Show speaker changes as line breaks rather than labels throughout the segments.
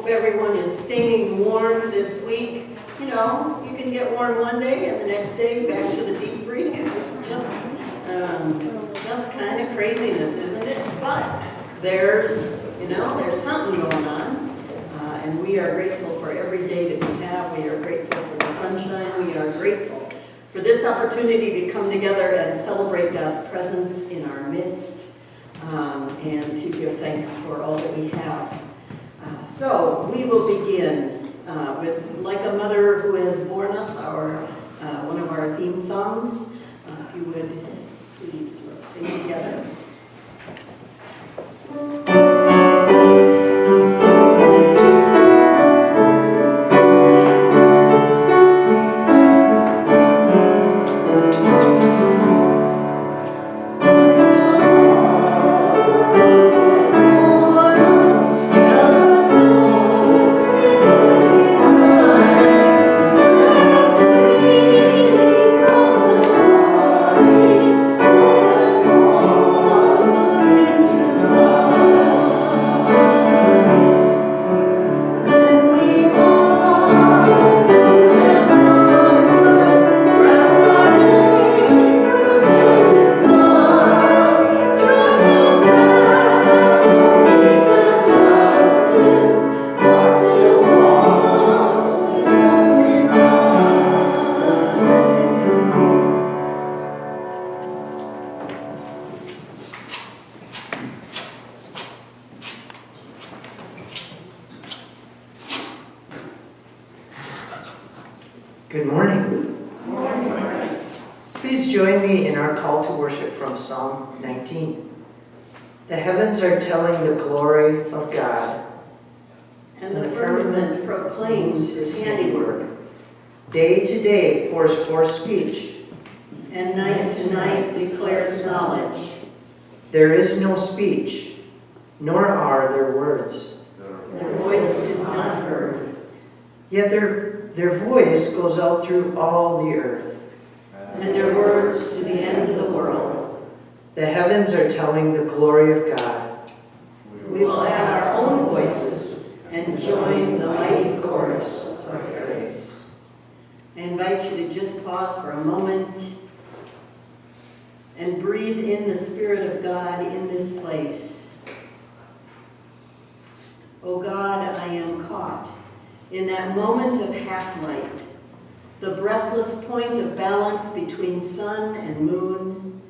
everyone is staying warm this week. You know, you can get warm one day and the next day back to the deep freeze. It's just kind of craziness, isn't it? But there's something going on. And we are grateful for every day that we have. We are grateful for the sunshine. We are grateful for this opportunity to come together and celebrate God's presence in our midst and to give thanks for all that we have. So we will begin with Like a Mother Who Has Borne Us, one of our theme songs. If you would, please, let's sing together.
Good morning.
Good morning.
Please join me in our call to worship from Psalm 19. The heavens are telling the glory of God,
And the firmament proclaims his handiwork,
Day to day pours forth speech,
and night to night declares knowledge.
There is no speech, nor are there words.
Their voice is not heard.
Yet their voice goes out through all the earth.
And their words to the end of the world.
The heavens are telling the glory of God.
We will add our own voices and join the mighty chorus of praise. I invite you to just pause for a moment and breathe in the Spirit of God in this place. Oh God, I am caught in that moment of half-light, the breathless point of balance between sun and moon.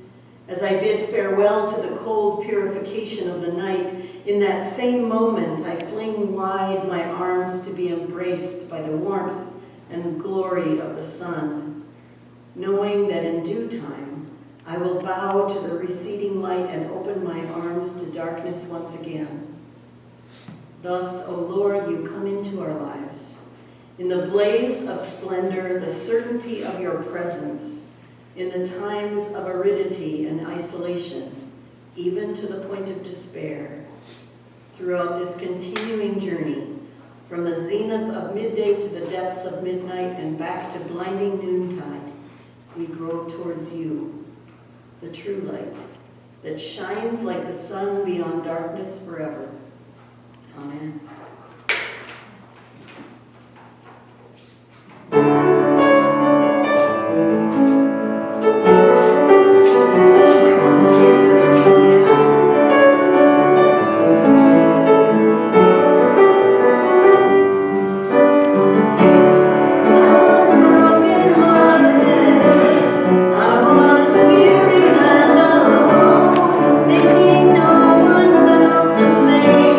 As I bid farewell to the cold purification of the night, in that same moment I fling wide my arms to be embraced by the warmth and glory of the sun, knowing that in due time I will bow to the receding light and open my arms to darkness once again. Thus, O Lord, you come into our lives. In the blaze of splendor, the certainty of your presence, in the times of aridity and isolation, even to the point of despair. Throughout this continuing journey, from the zenith of midday to the depths of midnight and back to blinding noontide, we grow towards you, the true light that shines like the sun beyond darkness forever. Amen.
Thinking no one felt the same.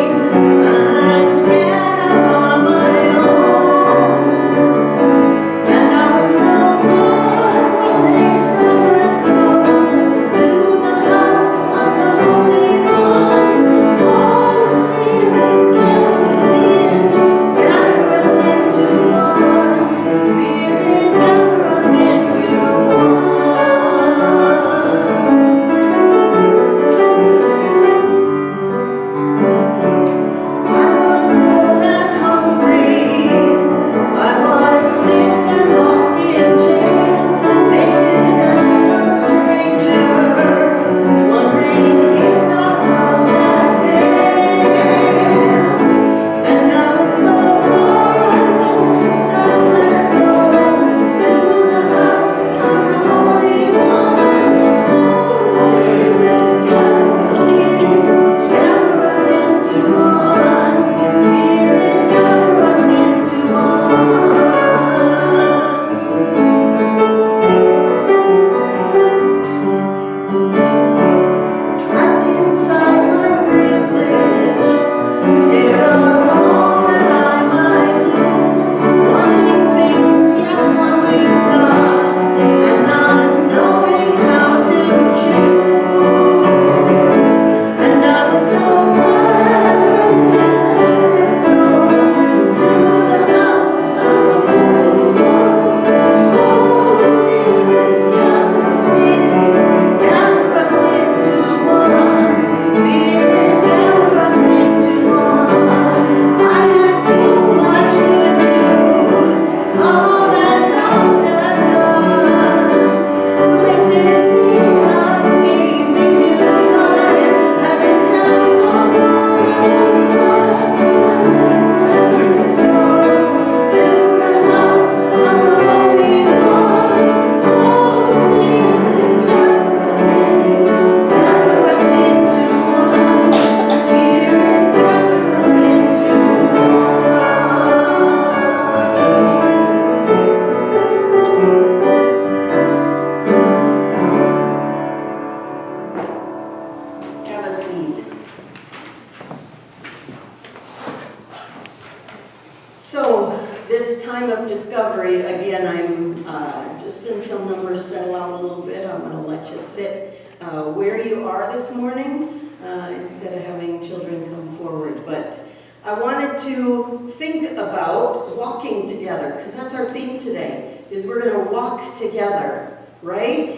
time, just until numbers settle out a little bit, I'm going to let you sit where you are this morning instead of having children come forward. But I wanted to think about walking together, because that's our theme today, is we're going to walk together, right?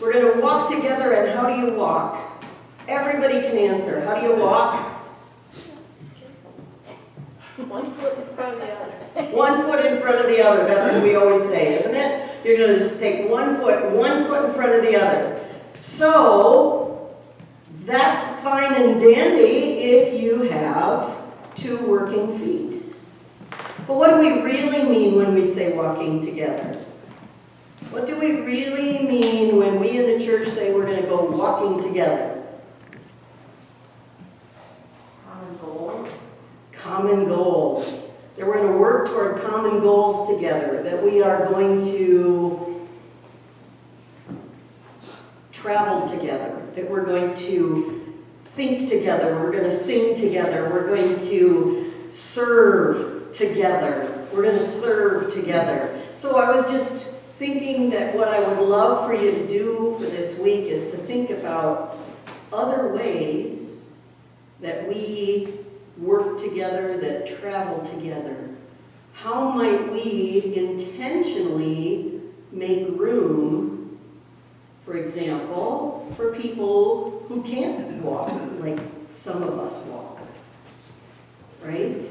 We're going to walk together, and how do you walk? Everybody can answer. How do you walk?
One foot in front of the other.
1 foot in front of the other. That's what we always say, isn't it? You're going to just take 1 foot in front of the other. So, that's fine and dandy if you have 2 working feet. But what do we really mean when we say walking together? What do we really mean when we in the church say we're going to go walking together?
Common goal.
Common goals. That we're going to work toward common goals together. That we are going to travel together. That we're going to think together. We're going to sing together. We're going to serve together. We're going to serve together. So I was just thinking that what I would love for you to do for this week is to think about other ways that we work together, that travel together. How might we intentionally make room, for example, for people who can't walk like some of us walk, right?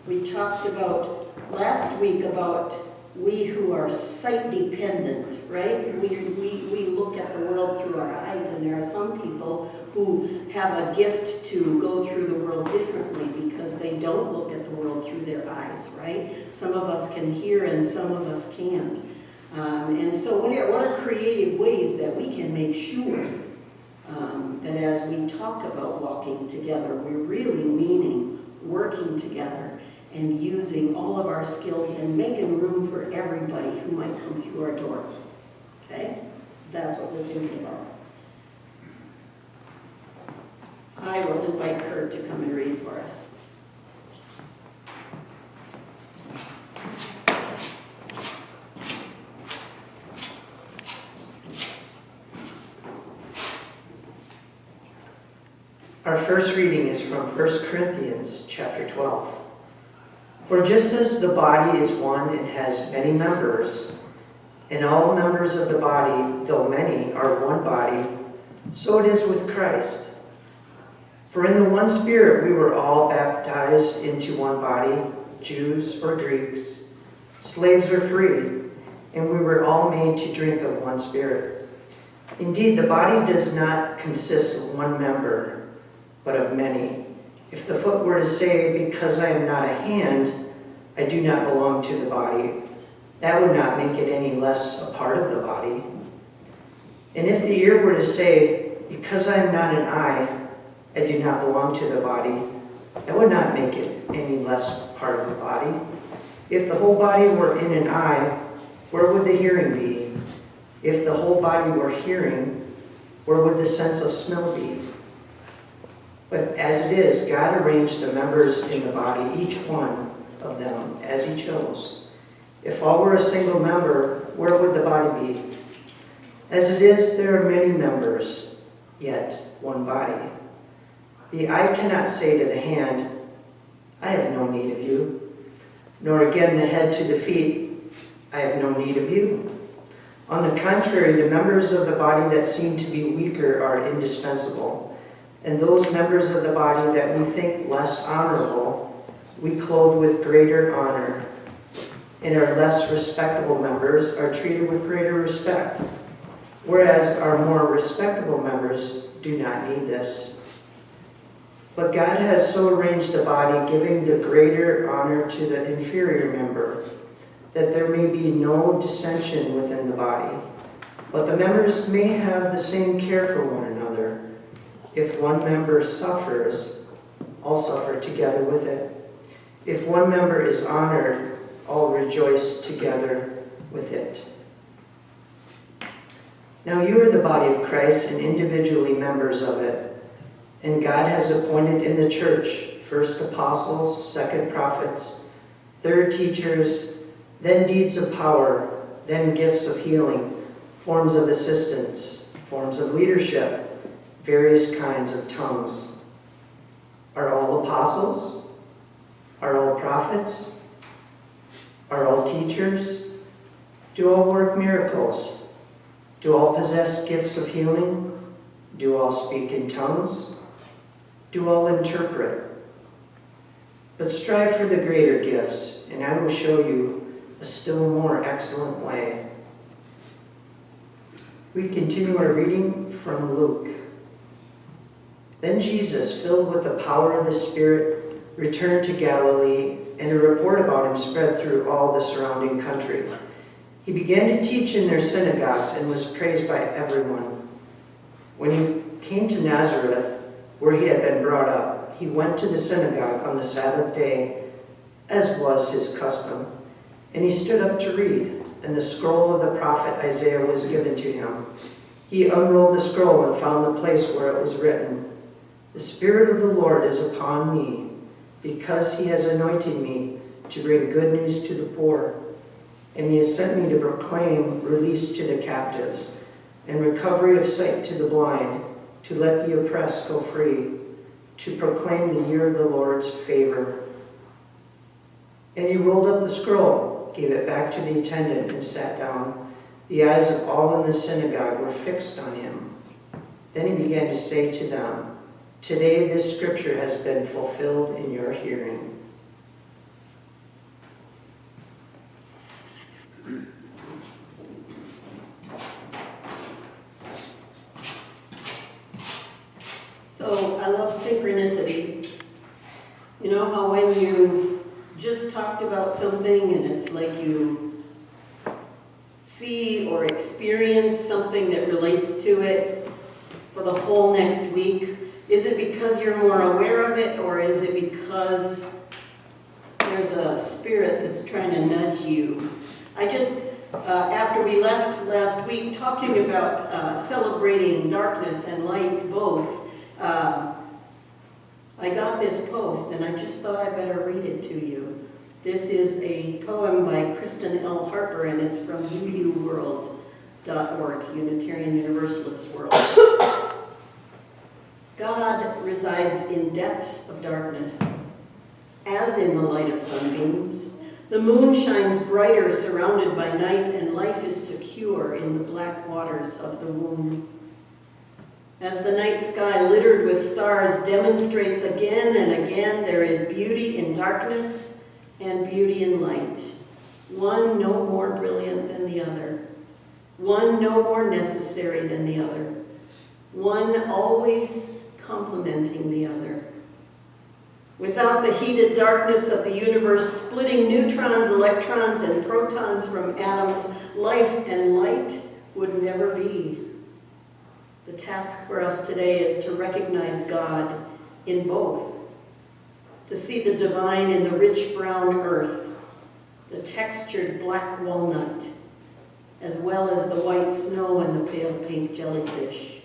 We talked about last week about we who are sight dependent, right? We look at the world through our eyes, and there are some people who have a gift to go through the world differently because they don't look at the world through their eyes, right? Some of us can hear and some of us can't. And so what are creative ways that we can make sure that as we talk about walking together, we're really meaning working together and using all of our skills and making room for everybody who might come through our door. Okay? That's what we're thinking about. I will invite Kurt to come and read for us.
Our first reading is from 1 Corinthians chapter 12. For just as the body is one and has many members, and all members of the body, though many, are one body, so it is with Christ. For in the one Spirit we were all baptized into one body, Jews or Greeks, slaves or free, and we were all made to drink of one Spirit. Indeed, the body does not consist of one member, but of many. If the foot were to say, because I am not a hand, I do not belong to the body, that would not make it any less a part of the body. And if the ear were to say, because I am not an eye, I do not belong to the body, that would not make it any less part of the body. If the whole body were in an eye, where would the hearing be? If the whole body were hearing, where would the sense of smell be? But as it is, God arranged the members in the body, each one of them, as he chose. If all were a single member, where would the body be? As it is, there are many members, yet one body. The eye cannot say to the hand, I have no need of you, nor again the head to the feet, I have no need of you. On the contrary, the members of the body that seem to be weaker are indispensable. And those members of the body that we think less honorable, we clothe with greater honor. And our less respectable members are treated with greater respect, whereas our more respectable members do not need this. But God has so arranged the body, giving the greater honor to the inferior member, that there may be no dissension within the body, but the members may have the same care for one another. If one member suffers, all suffer together with it. If one member is honored, all rejoice together with it. Now you are the body of Christ and individually members of it. And God has appointed in the church first apostles, second prophets, third teachers, then deeds of power, then gifts of healing, forms of assistance, forms of leadership, various kinds of tongues. Are all apostles? Are all prophets? Are all teachers? Do all work miracles? Do all possess gifts of healing? Do all speak in tongues? Do all interpret? But strive for the greater gifts, and I will show you a still more excellent way. We continue our reading from Luke. Then Jesus, filled with the power of the Spirit, returned to Galilee, and a report about him spread through all the surrounding country. He began to teach in their synagogues and was praised by everyone. When he came to Nazareth, where he had been brought up, he went to the synagogue on the Sabbath day, as was his custom. And he stood up to read, and the scroll of the prophet Isaiah was given to him. He unrolled the scroll and found the place where it was written, "The Spirit of the Lord is upon me, because he has anointed me to bring good news to the poor. And he has sent me to proclaim release to the captives, and recovery of sight to the blind, to let the oppressed go free, to proclaim the year of the Lord's favor." And he rolled up the scroll, gave it back to the attendant, and sat down. The eyes of all in the synagogue were fixed on him. Then he began to say to them, "Today this scripture has been fulfilled in your hearing."
So I love synchronicity. You know how when you've just talked about something and it's like you see or experience something that relates to it for the whole next week? Is it because you're more aware of it, or is it because there's a spirit that's trying to nudge you? I just, after we left last week talking about celebrating darkness and light both, I got this post and I just thought I better read it to you. This is a poem by Kristen L. Harper, and it's from uuworld.org, Unitarian Universalist World. God resides in depths of darkness, as in the light of sunbeams. The moon shines brighter surrounded by night, and life is secure in the black waters of the womb. As the night sky littered with stars demonstrates again and again, there is beauty in darkness and beauty in light. One no more brilliant than the other. One no more necessary than the other. One always complementing the other. Without the heated darkness of the universe splitting neutrons, electrons, and protons from atoms, life and light would never be. The task for us today is to recognize God in both, to see the divine in the rich brown earth, the textured black walnut, as well as the white snow and the pale pink jellyfish,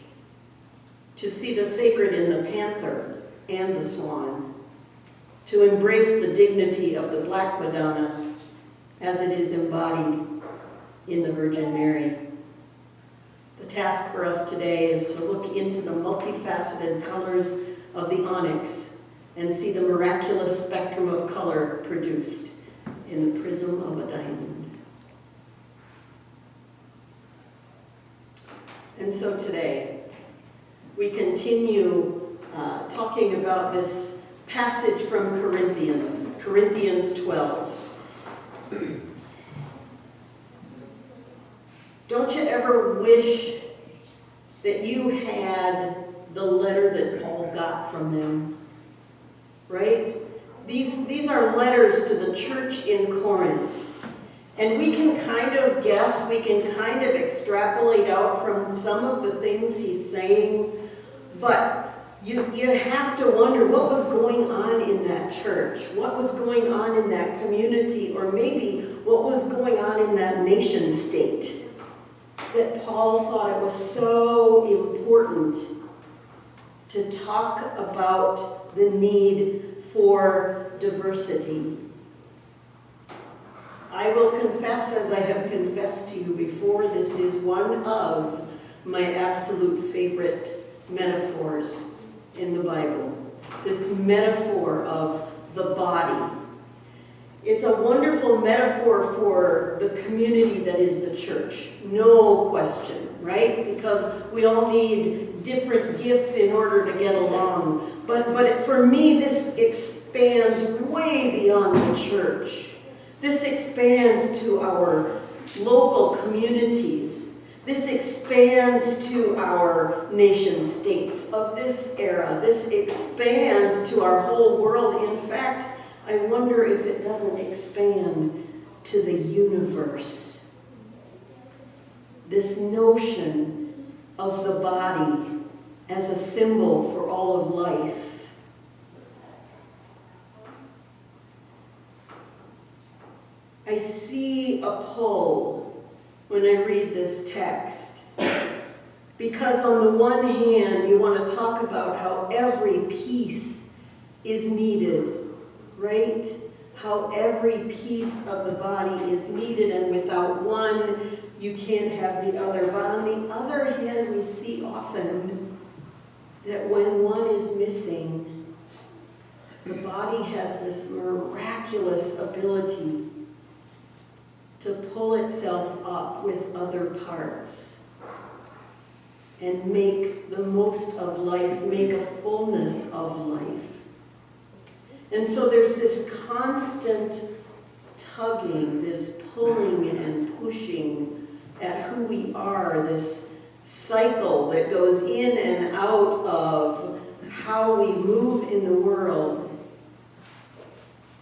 to see the sacred in the panther and the swan, to embrace the dignity of the Black Madonna as it is embodied in the Virgin Mary. The task for us today is to look into the multifaceted colors of the onyx and see the miraculous spectrum of color produced in the prism of a diamond. And so today, we continue talking about this passage from Corinthians 12. Don't you ever wish that you had the letter that Paul got from them? Right? These are letters to the church in Corinth. And we can kind of guess, we can kind of extrapolate out from some of the things he's saying, but you have to wonder what was going on in that church, what was going on in that community, or maybe what was going on in that nation state, that Paul thought it was so important to talk about the need for diversity. I will confess, as I have confessed to you before, this is one of my absolute favorite metaphors in the Bible. This metaphor of the body. It's a wonderful metaphor for the community that is the church. No question, right? Because we all need different gifts in order to get along. But for me, this expands way beyond the church. This expands to our local communities. This expands to our nation states of this era. This expands to our whole world. In fact, I wonder if it doesn't expand to the universe. This notion of the body as a symbol for all of life. I see a pull when I read this text. Because on the one hand, you want to talk about how every piece is needed, right? How every piece of the body is needed, and without one, you can't have the other. But on the other hand, we see often that when one is missing, the body has this miraculous ability to pull itself up with other parts and make the most of life, make a fullness of life. And so there's this constant tugging, this pulling and pushing at who we are, this cycle that goes in and out of how we move in the world.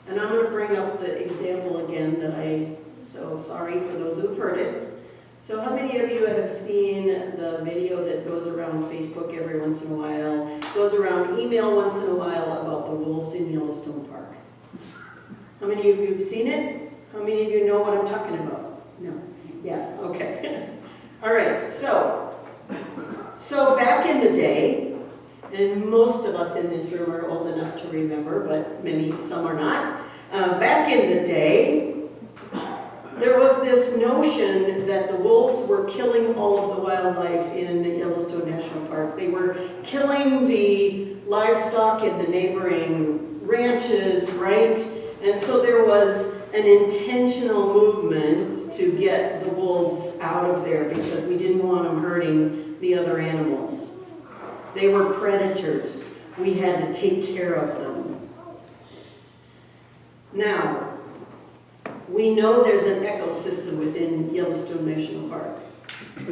And I'm going to bring up the example again so sorry for those who've heard it. So how many of you have seen the video that goes around Facebook every once in a while, goes around email once in a while about the wolves in Yellowstone Park? How many of you have seen it? How many of you know what I'm talking about? No? Yeah, okay. All right, so back in the day, and most of us in this room are old enough to remember, but some are not. Back in the day, there was this notion that the wolves were killing all of the wildlife in the Yellowstone National Park. They were killing the livestock in the neighboring ranches, right? And so there was an intentional movement to get the wolves out of there because we didn't want them hurting the other animals. They were predators. We had to take care of them. Now, we know there's an ecosystem within Yellowstone National Park.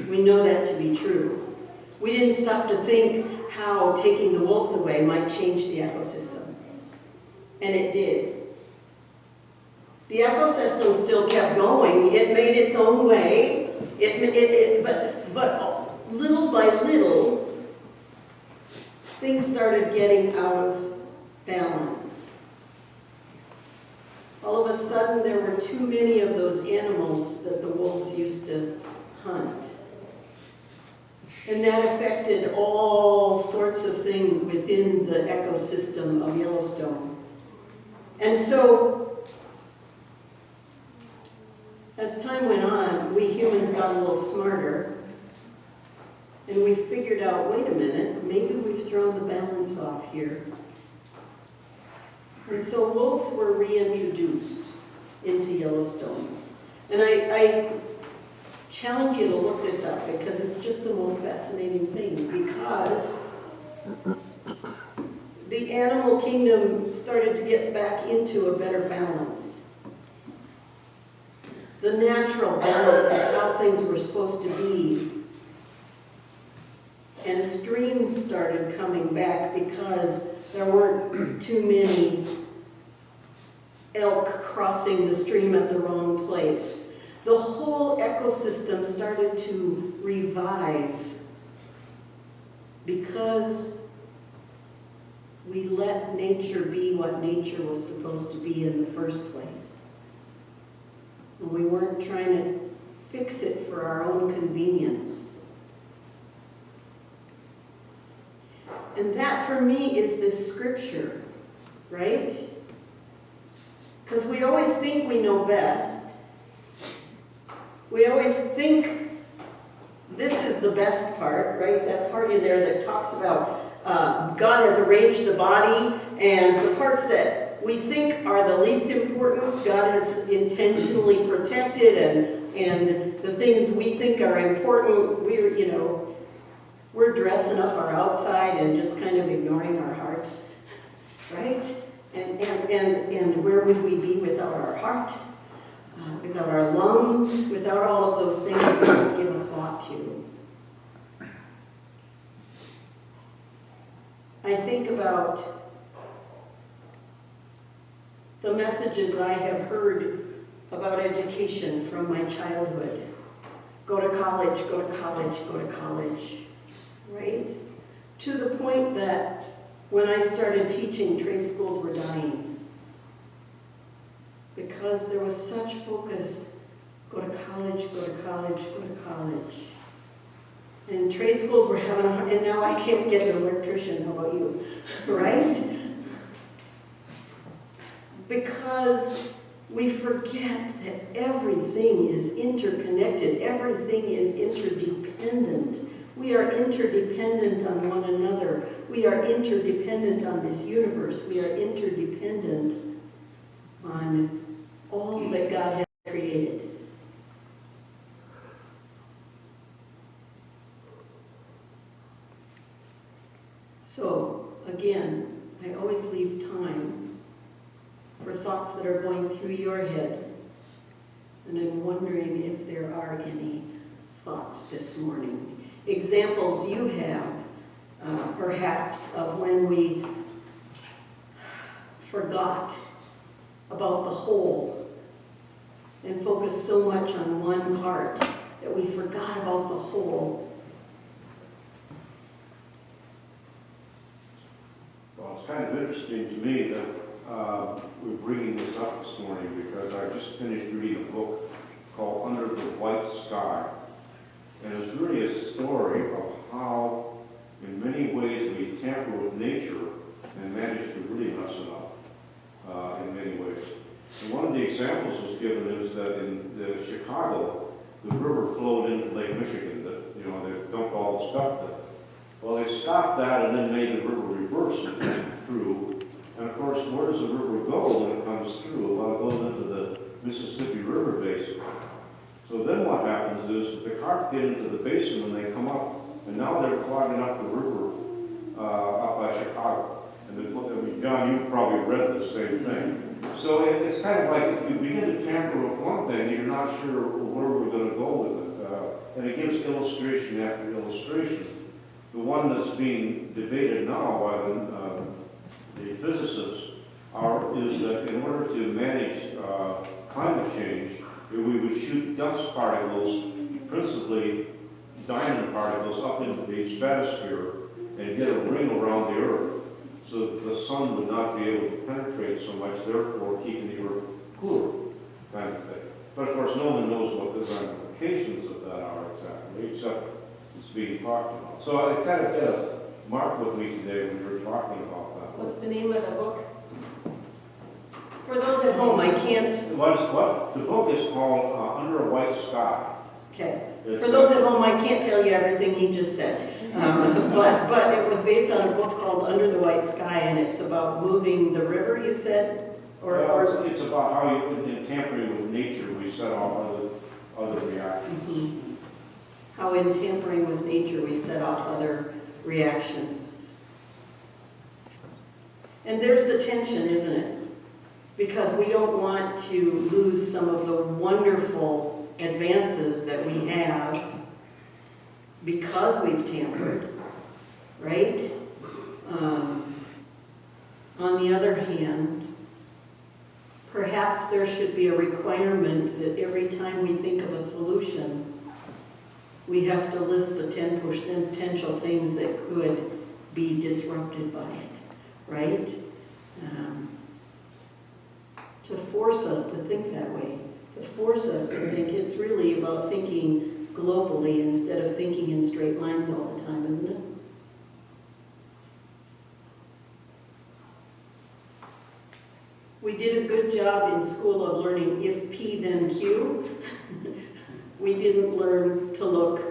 We know that to be true. We didn't stop to think how taking the wolves away might change the ecosystem. And it did. The ecosystem still kept going. It made its own way. But little by little, things started getting out of balance. All of a sudden, there were too many of those animals that the wolves used to hunt. And that affected all sorts of things within the ecosystem of Yellowstone. And so, as time went on, we humans got a little smarter. And we figured out, wait a minute, maybe we've thrown the balance off here. And so wolves were reintroduced into Yellowstone. And I challenge you to look this up because it's just the most fascinating thing, because the animal kingdom started to get back into a better balance. The natural balance of how things were supposed to be. And streams started coming back because there weren't too many elk crossing the stream at the wrong place. The whole ecosystem started to revive because we let nature be what nature was supposed to be in the first place. And we weren't trying to fix it for our own convenience. And that, for me, is this scripture, right? Because we always think we know best, We always think this is the best part, right? That part in there that talks about God has arranged the body, and the parts that we think are the least important, God has intentionally protected, and the things we think are important, we're dressing up our outside and just kind of ignoring our heart, right? And where would we be without our heart? Without our lungs, without all of those things we don't give a thought to. I think about the messages I have heard about education from my childhood. Go to college, go to college, go to college, right? To the point that when I started teaching, trade schools were dying. Because there was such focus, go to college, go to college, go to college. And trade schools were having a hard, and now I can't get an electrician, how about you, right? Because we forget that everything is interconnected, everything is interdependent. We are interdependent on one another. We are interdependent on this universe. We are interdependent on all that God has created. So, again, I always leave time for thoughts that are going through your head, and I'm wondering if there are any thoughts this morning. Examples you have, perhaps, of when we forgot about the whole and focused so much on one part that we forgot about the whole.
Well, it's kind of interesting to me that we're bringing this up this morning because I just finished reading a book called Under the White Sky. And it's really a story of how, in many ways, we tamper with nature and manage to really mess it up in many ways. And one of the examples was given is that in Chicago, the river flowed into Lake Michigan. That they dumped all the stuff there. Well, they stopped that and then made the river reverse through. And of course, where does the river go when it comes through? Well, it goes into the Mississippi River basin. So then what happens is the carp get into the basin and they come up, and now they're clogging up the river up by Chicago. And John, you've probably read the same thing. So it's kind of like if you begin to tamper with one thing, you're not sure where we're going to go with it. And it gives illustration after illustration. The one that's being debated now by the physicists is that in order to manage climate change, we would shoot dust particles, principally diamond particles, up into the stratosphere and get a ring around the Earth so that the sun would not be able to penetrate so much, therefore keeping the Earth cooler, kind of thing. But of course, no one knows what the ramifications of that are exactly, except it's being talked about. So I kind of had a mark with me today when we were talking about that.
What's the name of the book? For those at home, I can't.
What? The book is called Under a White Sky.
Okay. For those at home, I can't tell you everything he just said. But it was based on a book called Under the White Sky, and it's about moving the river, you said?
It's about how in tampering with nature we set off other reactions.
Mm-hmm. How in tampering with nature we set off other reactions. And there's the tension, isn't it? Because we don't want to lose some of the wonderful advances that we have because we've tampered, right? On the other hand, perhaps there should be a requirement that every time we think of a solution, we have to list the 10 potential things that could be disrupted by it, right? To force us to think that way, to force us to think it's really about thinking globally instead of thinking in straight lines all the time, isn't it? We did a good job in school of learning if P then Q. we didn't learn to look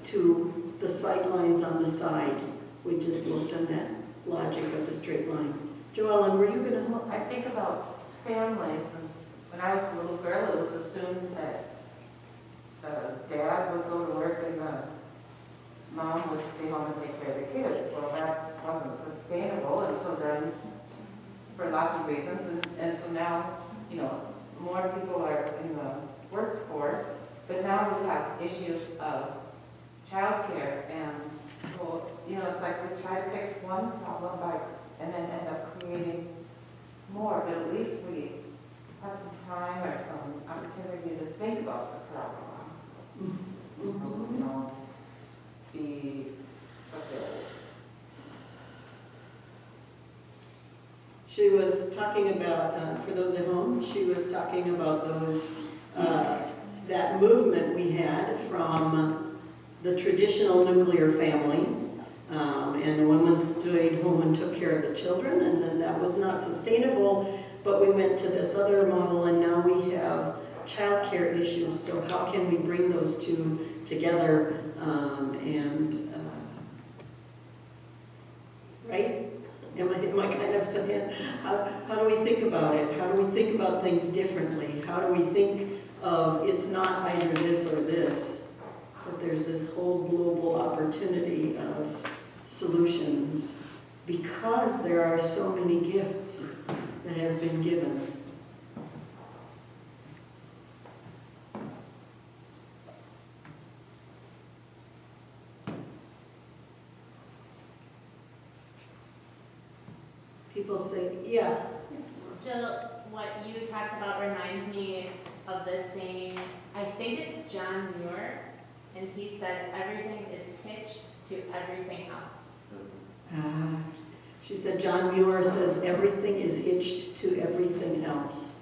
to the sight lines on the side. We just looked on that logic of the straight line. Joellen, were you going to help?
I think about families, and when I was a little girl, it was assumed that the dad would go to work and the mom would stay home and take care of the kids. Well, that wasn't sustainable, and so then, for lots of reasons, and so now, you know, more people are in the workforce, but now we have issues of childcare, and, well, you know, it's like we try to fix one problem and then end up creating more, but at least we have some time or some opportunity to think about the problem. You know, be fulfilled.
She was talking about, for those at home, she was talking about those, that movement we had from the traditional nuclear family, and the women stayed home and took care of the children, and then that was not sustainable, but we went to this other model, and now we have childcare issues, so how can we bring those two together, right? Am I kind of saying, how do we think about it? How do we think about things differently? How do we think of it's not either this or this, but there's this whole global opportunity of solutions because there are so many gifts that have been given. People say, yeah.
Jill, what you talked about reminds me of this saying, I think it's John Muir, and he said, everything is pitched to everything else.
She said, John Muir says, everything is hitched to everything else.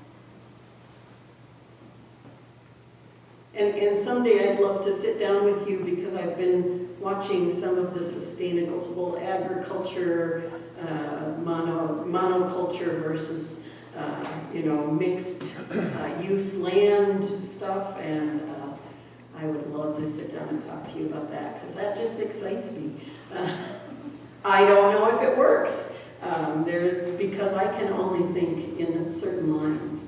And someday I'd love to sit down with you because I've been watching some of the sustainable agriculture, monoculture versus, mixed use land stuff, and I would love to sit down and talk to you about that because that just excites me. I don't know if it works. Because I can only think in certain lines.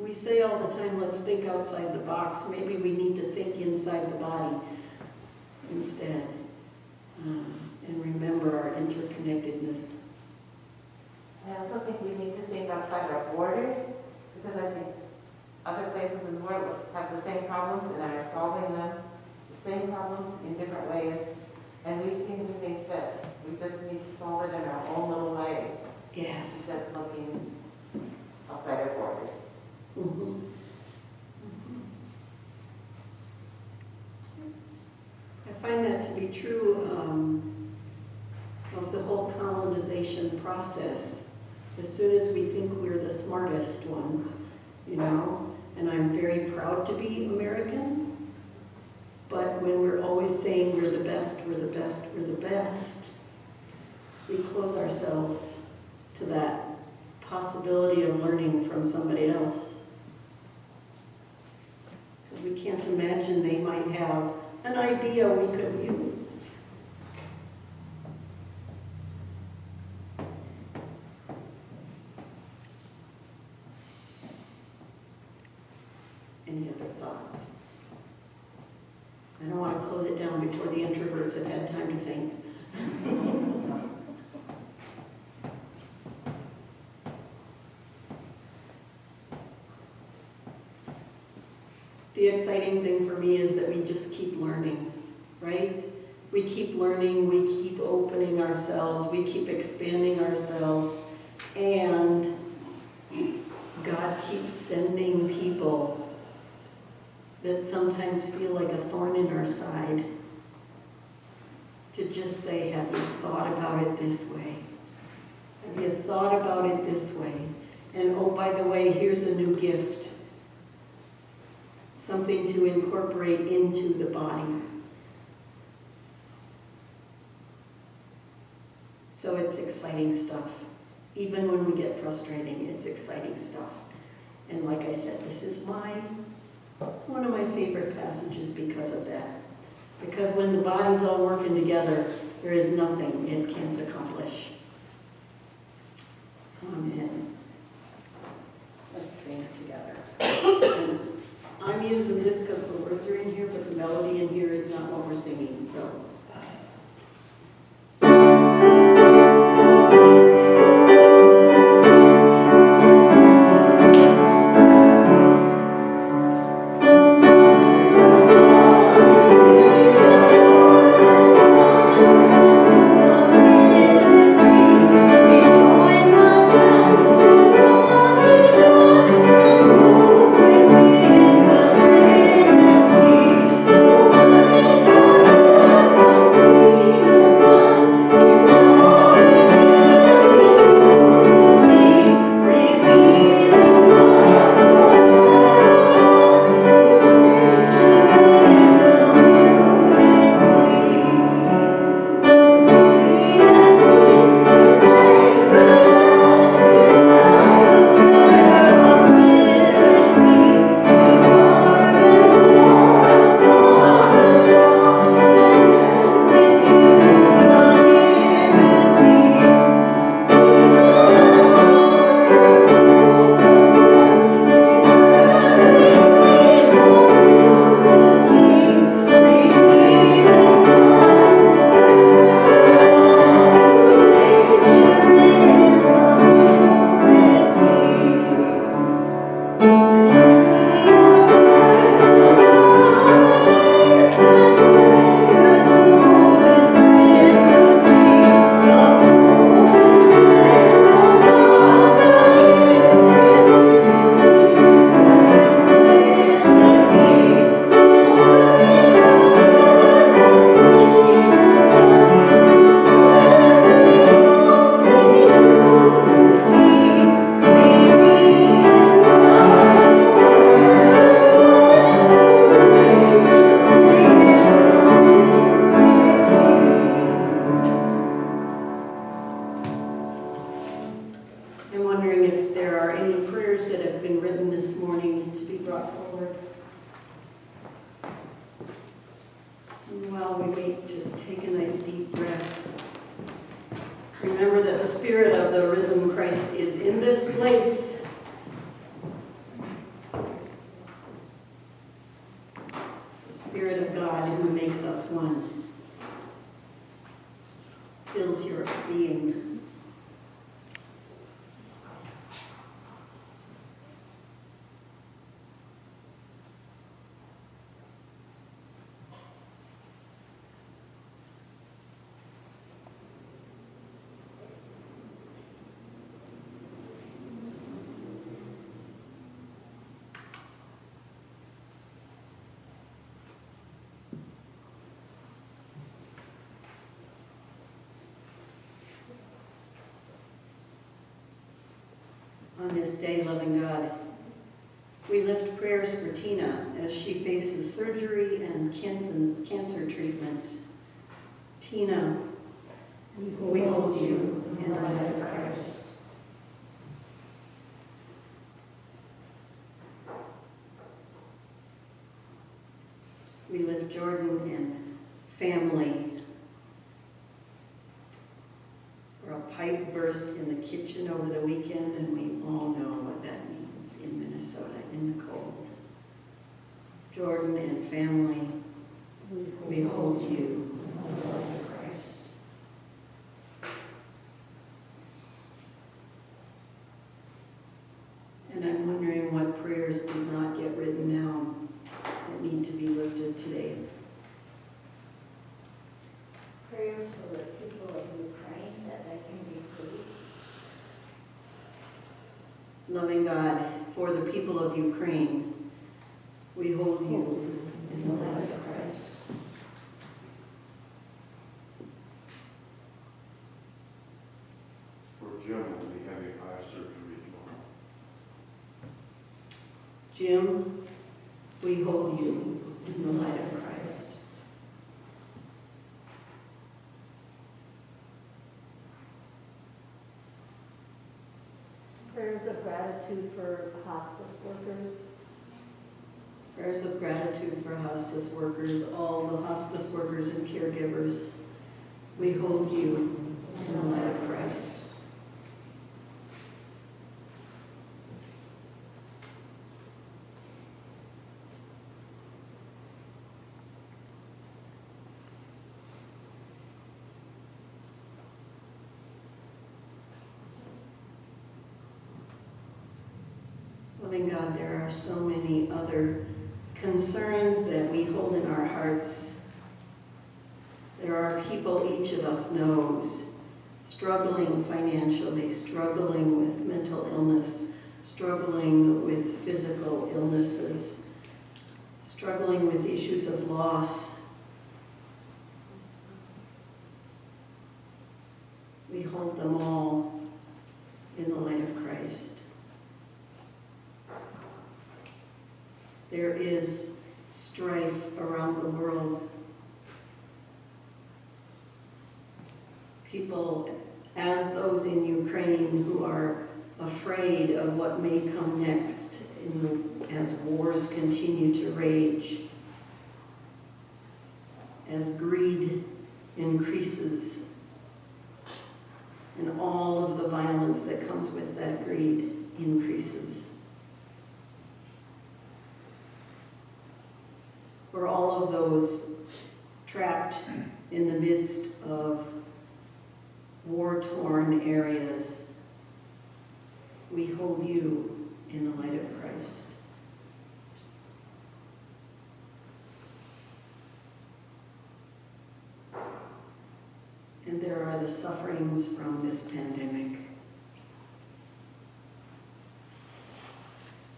We say all the time, let's think outside the box. Maybe we need to think inside the body instead, and remember our interconnectedness.
I also think we need to think outside our borders, because I think other places in the world have the same problems and are solving them, the same problems in different ways, and we seem to think that we just need to solve it in our own little way.
Yes.
Instead of looking outside our borders.
Mm-hmm. I find that to be true of the whole colonization process. As soon as we think we're the smartest ones, and I'm very proud to be American, but when we're always saying we're the best, we're the best, we're the best, we close ourselves to that possibility of learning from somebody else. Because we can't imagine they might have an idea we could use. Any other thoughts? I don't want to close it down before the introverts have had time to think. The exciting thing for me is that we just keep learning, right? We keep learning, we keep opening ourselves, we keep expanding ourselves, and God keeps sending people that sometimes feel like a thorn in our side to just say, have you thought about it this way? Have you thought about it this way? And oh, by the way, here's a new gift. Something to incorporate into the body. So it's exciting stuff. Even when we get frustrating, it's exciting stuff. And like I said, this is one of my favorite passages because of that. Because when the body's all working together, there is nothing it can't accomplish. Amen. Let's sing it together. And I'm using this because the words are in here, but the melody in here is not what we're singing, so. On this day, loving God, we lift prayers for Tina as she faces surgery and cancer treatment. Tina, we hold you in the light of Christ. We lift Jordan and family. A pipe burst in the kitchen over the weekend, and we all know what that means in Minnesota in the cold. Jordan and family, we hold you in the light of Christ. And I'm wondering what prayers did not get written down that need to be lifted today.
Prayers for the people of Ukraine, that they can be free.
Loving God, for the people of Ukraine, we hold you in the light of Christ.
For Jim, will be having eye surgery tomorrow.
Jim, we hold you in the light of Christ.
Prayers of gratitude for hospice workers.
Prayers of gratitude for hospice workers, all the hospice workers and caregivers. We hold you in the light of Christ. Loving God, there are so many other concerns that we hold in our hearts. There are people each of us knows struggling financially, struggling with mental illness, struggling with physical illnesses, struggling with issues of loss. We hold them all in the light of Christ. There is strife around the world. People, as those in Ukraine, who are afraid of what may come next as wars continue to rage, as greed increases, and all of the violence that comes with that greed increases. For all of those trapped in the midst of war-torn areas, we hold you in the light of Christ. And there are the sufferings from this pandemic.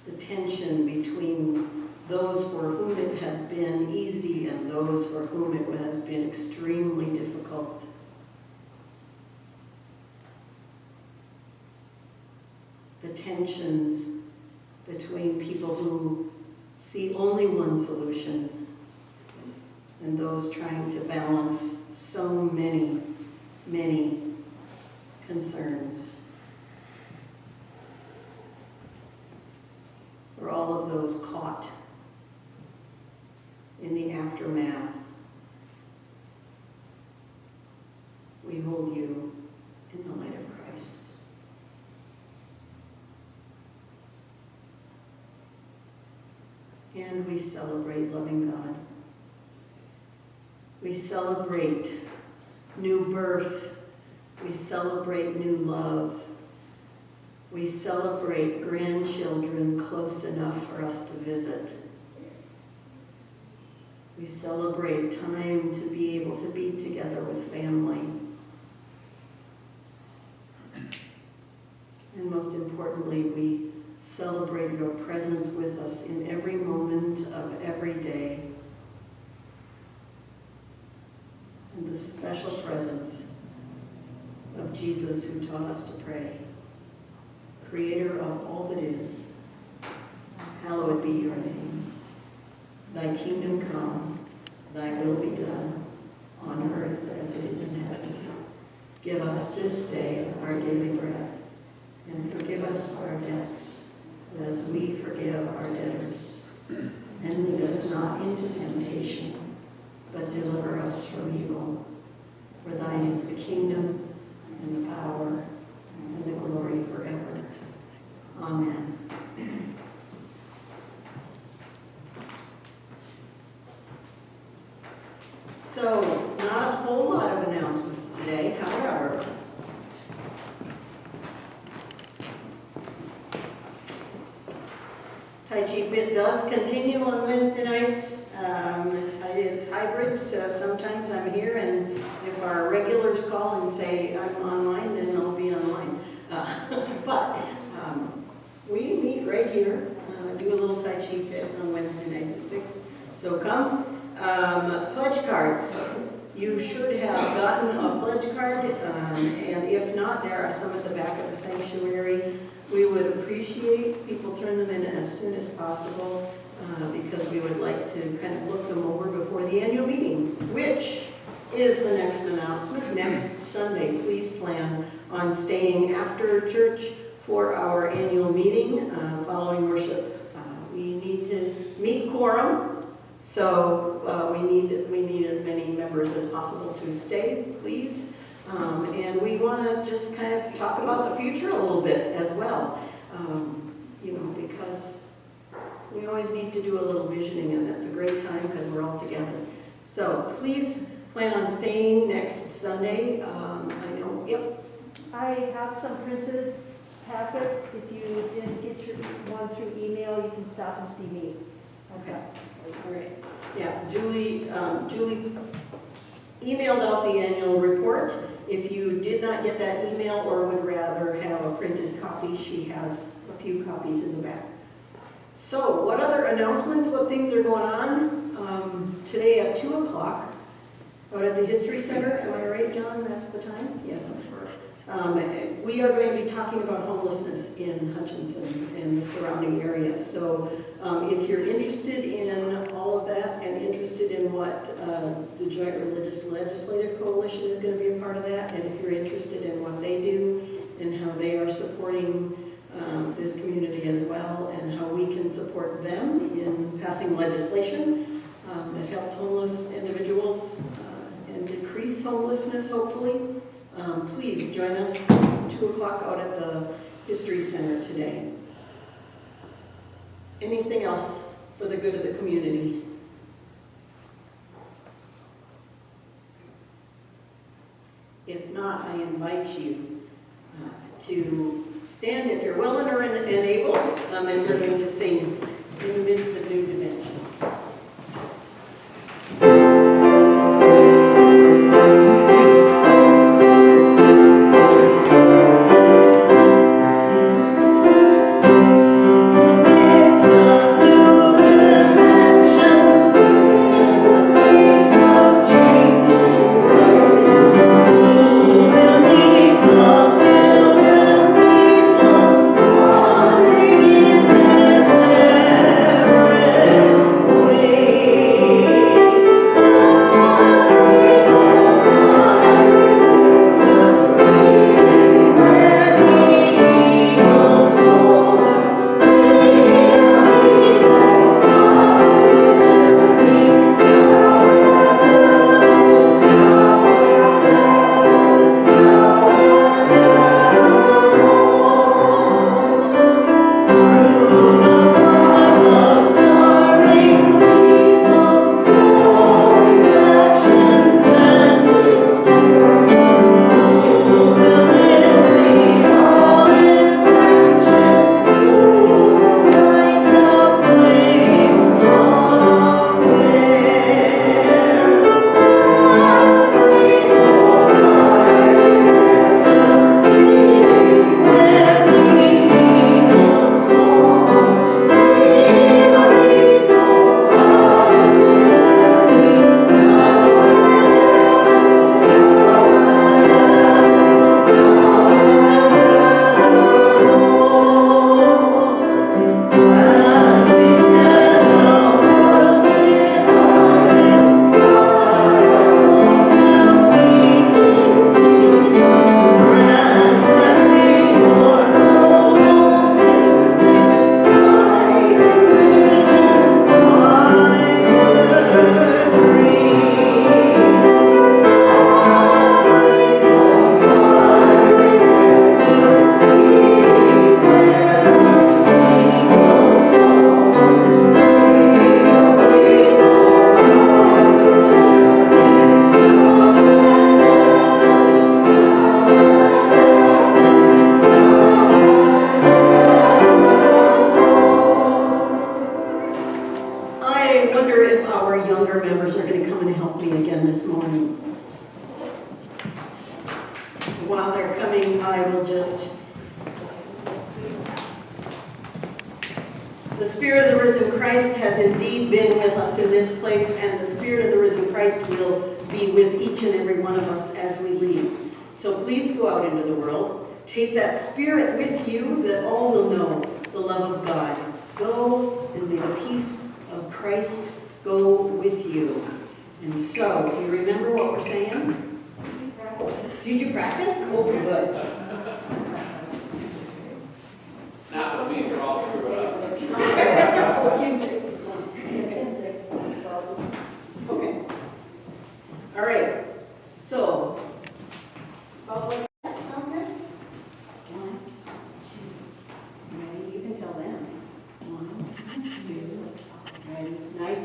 The tension between those for whom it has been easy and those for whom it has been extremely difficult. The tensions between people who see only one solution and those trying to balance so many, many concerns. For all of those caught in the aftermath, we hold you in the light of Christ. And we celebrate loving God. We celebrate new birth. We celebrate new love. We celebrate grandchildren close enough for us to visit. We celebrate time to be able to be together with family. And most importantly, we celebrate your presence with us in every moment of every day. And the special presence of Jesus, who taught us to pray. Creator of all that is, hallowed be your name. Thy kingdom come, thy will be done, on earth as it is in heaven. Give us this day our daily bread, and forgive us our debts, as we forgive our debtors. And lead us not into temptation, but deliver us from evil. For thine is the kingdom, and the power, and the glory forever. Amen. So, not a whole lot of announcements today, however. Tai Chi Fit does continue on Wednesday nights. It's hybrid, so sometimes I'm here, and if our regulars call and say I'm online, then I'll be online. But we meet right here, do a little Tai Chi Fit on Wednesday nights at 6. So come. Pledge cards. You should have gotten a pledge card, and if not, there are some at the back of the sanctuary. We would appreciate people turn them in as soon as possible, because we would like to kind of look them over before the annual meeting, which is the next announcement. Next Sunday, please plan on staying after church for our annual meeting following worship. We need to meet quorum, so we need as many members as possible to stay, please. And we want to just kind of talk about the future a little bit as well, because we always need to do a little visioning, and that's a great time because we're all together. So please plan on staying next Sunday. I know, yep.
I have some printed packets. If you didn't get your one through email, you can stop and see me. I've got some for you.
All right. Yeah, Julie emailed out the annual report. If you did not get that email or would rather have a printed copy, she has a few copies in the back. So, what other announcements, what things are going on? Today at 2 o'clock, out at the History Center, am I right, John? That's the time? Yeah. We are going to be talking about homelessness in Hutchinson and the surrounding area. So if you're interested in all of that and interested in what the Joint Religious Legislative Coalition is going to be a part of that, and if you're interested in what they do and how they are supporting this community as well, and how we can support them in passing legislation that helps homeless individuals and decrease homelessness, hopefully, please join us 2 o'clock out at the History Center today. Anything else for the good of the community? If not, I invite you to stand if you're willing or able, and we're going to sing In the Midst of New Dimensions.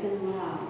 and loud.